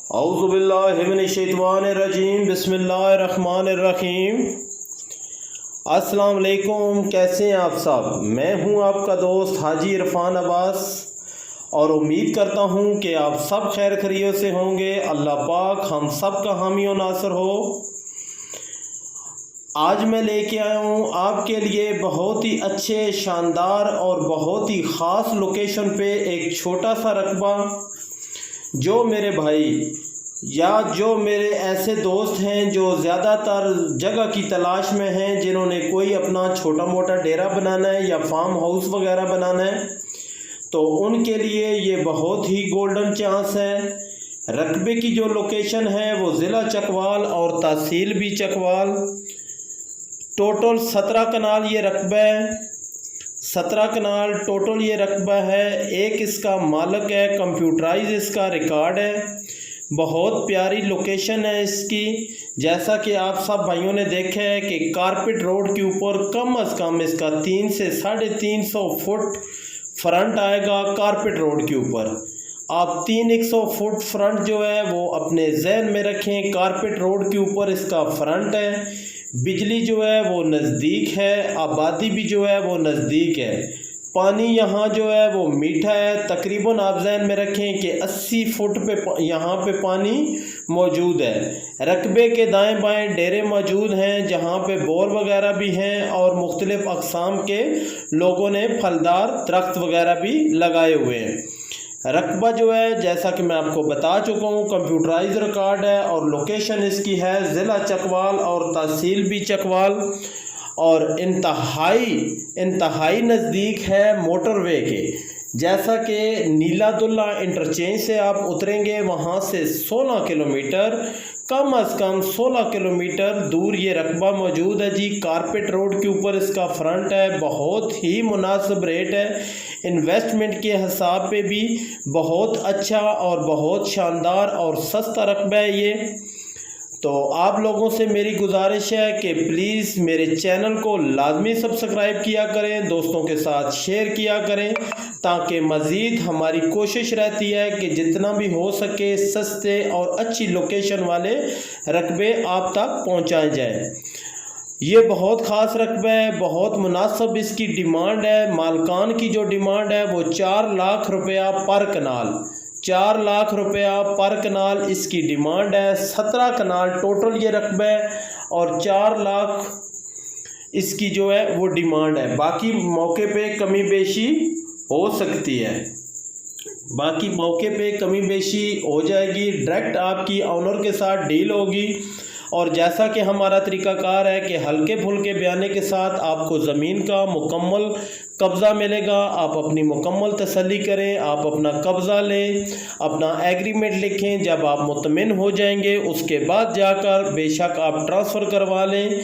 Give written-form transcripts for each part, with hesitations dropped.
اعوذ باللہ من الشیطان الرجیم، بسم اللہ الرحمن الرحیم۔ السلام علیکم، کیسے ہیں آپ سب؟ میں ہوں آپ کا دوست حاجی عرفان عباس اور امید کرتا ہوں کہ آپ سب خیر خیریت سے ہوں گے۔ اللہ پاک ہم سب کا حامی و ناصر ہو۔ آج میں لے کے آیا ہوں آپ کے لیے بہت ہی اچھے، شاندار اور بہت ہی خاص لوکیشن پہ ایک چھوٹا سا رقبہ، جو میرے بھائی یا جو میرے ایسے دوست ہیں جو زیادہ تر جگہ کی تلاش میں ہیں، جنہوں نے کوئی اپنا چھوٹا موٹا ڈیرا بنانا ہے یا فارم ہاؤس وغیرہ بنانا ہے، تو ان کے لیے یہ بہت ہی گولڈن چانس ہے۔ رقبے کی جو لوکیشن ہے وہ ضلع چکوال اور تحصیل بھی چکوال۔ ٹوٹل 17 کنال یہ رقبہ ہے، 17 کنال ٹوٹل یہ رقبہ ہے۔ ایک اس کا مالک ہے، کمپیوٹرائز اس کا ریکارڈ ہے۔ بہت پیاری لوکیشن ہے اس کی، جیسا کہ آپ سب بھائیوں نے دیکھا ہے کہ کارپٹ روڈ کے اوپر کم از کم اس کا 300 سے 350 فٹ فرنٹ آئے گا۔ کارپٹ روڈ کے اوپر آپ 300 فٹ فرنٹ جو ہے وہ اپنے ذہن میں رکھیں۔ کارپٹ روڈ کے اوپر اس کا فرنٹ ہے، بجلی جو ہے وہ نزدیک ہے، آبادی بھی جو ہے وہ نزدیک ہے، پانی یہاں جو ہے وہ میٹھا ہے۔ تقریباً آپ ذہن میں رکھیں کہ 80 فٹ پہ یہاں پہ پانی موجود ہے۔ رقبے کے دائیں بائیں ڈیرے موجود ہیں، جہاں پہ بور وغیرہ بھی ہیں اور مختلف اقسام کے لوگوں نے پھلدار درخت وغیرہ بھی لگائے ہوئے ہیں۔ رقبہ جو ہے جیسا کہ میں آپ کو بتا چکا ہوں کمپیوٹرائز ریکارڈ ہے، اور لوکیشن اس کی ہے ضلع چکوال اور تحصیل بھی چکوال، اور انتہائی نزدیک ہے موٹر وے کے۔ جیسا کہ نیلا دلہ انٹرچینج سے آپ اتریں گے، وہاں سے 16 کلومیٹر، کم از کم 16 کلومیٹر دور یہ رقبہ موجود ہے جی۔ کارپٹ روڈ کے اوپر اس کا فرنٹ ہے، بہت ہی مناسب ریٹ ہے، انویسٹمنٹ کے حساب پہ بھی بہت اچھا اور بہت شاندار اور سستا رقبہ ہے یہ۔ تو آپ لوگوں سے میری گزارش ہے کہ پلیز میرے چینل کو لازمی سبسکرائب کیا کریں، دوستوں کے ساتھ شیئر کیا کریں، تاکہ مزید ہماری کوشش رہتی ہے کہ جتنا بھی ہو سکے سستے اور اچھی لوکیشن والے رقبے آپ تک پہنچائے جائیں۔ یہ بہت خاص رقبہ ہے، بہت مناسب اس کی ڈیمانڈ ہے۔ مالکان کی جو ڈیمانڈ ہے وہ 4 لاکھ روپیہ پر کنال، 4 لاکھ روپیہ پر کنال اس کی ڈیمانڈ ہے۔ 17 کنال ٹوٹل یہ رقبہ ہے اور 4 لاکھ اس کی جو ہے وہ ڈیمانڈ ہے۔ باقی موقع پہ کمی بیشی ہو سکتی ہے، باقی موقع پہ کمی بیشی ہو جائے گی، ڈائریکٹ آپ کی آنر کے ساتھ ڈیل ہوگی۔ اور جیسا کہ ہمارا طریقہ کار ہے کہ ہلکے پھلکے بیانے کے ساتھ آپ کو زمین کا مکمل قبضہ ملے گا۔ آپ اپنی مکمل تسلی کریں، آپ اپنا قبضہ لیں، اپنا ایگریمنٹ لکھیں۔ جب آپ مطمئن ہو جائیں گے اس کے بعد جا کر بے شک آپ ٹرانسفر کروا لیں۔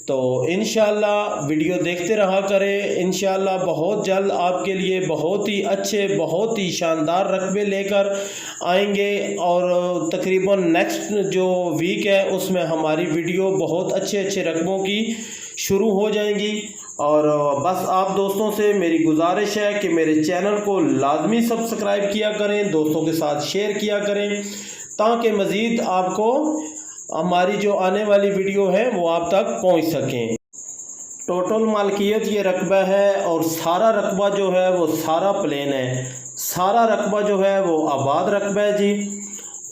تو انشاءاللہ ویڈیو دیکھتے رہا کریں، انشاءاللہ بہت جلد آپ کے لیے بہت ہی اچھے، بہت ہی شاندار رقبے لے کر آئیں گے، اور تقریباً نیکسٹ جو ویک ہے اس میں ہماری ویڈیو بہت اچھے رقبوں کی شروع ہو جائیں گی۔ اور بس آپ دوستوں سے میری گزارش ہے کہ میرے چینل کو لازمی سبسکرائب کیا کریں، دوستوں کے ساتھ شیئر کیا کریں، تاکہ مزید آپ کو ہماری جو آنے والی ویڈیو ہے وہ آپ تک پہنچ سکیں۔ ٹوٹل مالکیت یہ رقبہ ہے، اور سارا رقبہ جو ہے وہ سارا پلین ہے، سارا رقبہ جو ہے وہ آباد رقبہ ہے جی۔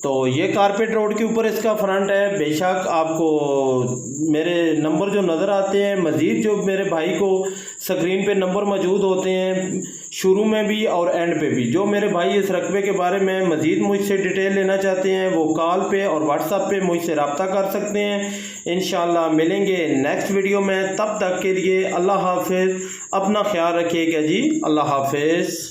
تو یہ کارپٹ روڈ کے اوپر اس کا فرنٹ ہے۔ بے شک آپ کو میرے نمبر جو نظر آتے ہیں، مزید جو میرے بھائی کو سکرین پہ نمبر موجود ہوتے ہیں شروع میں بھی اور اینڈ پہ بھی، جو میرے بھائی اس رقبے کے بارے میں مزید مجھ سے ڈیٹیل لینا چاہتے ہیں وہ کال پہ اور واٹس ایپ پہ مجھ سے رابطہ کر سکتے ہیں۔ انشاءاللہ ملیں گے نیکسٹ ویڈیو میں، تب تک کے لیے اللہ حافظ، اپنا خیال رکھیے گا جی، اللہ حافظ۔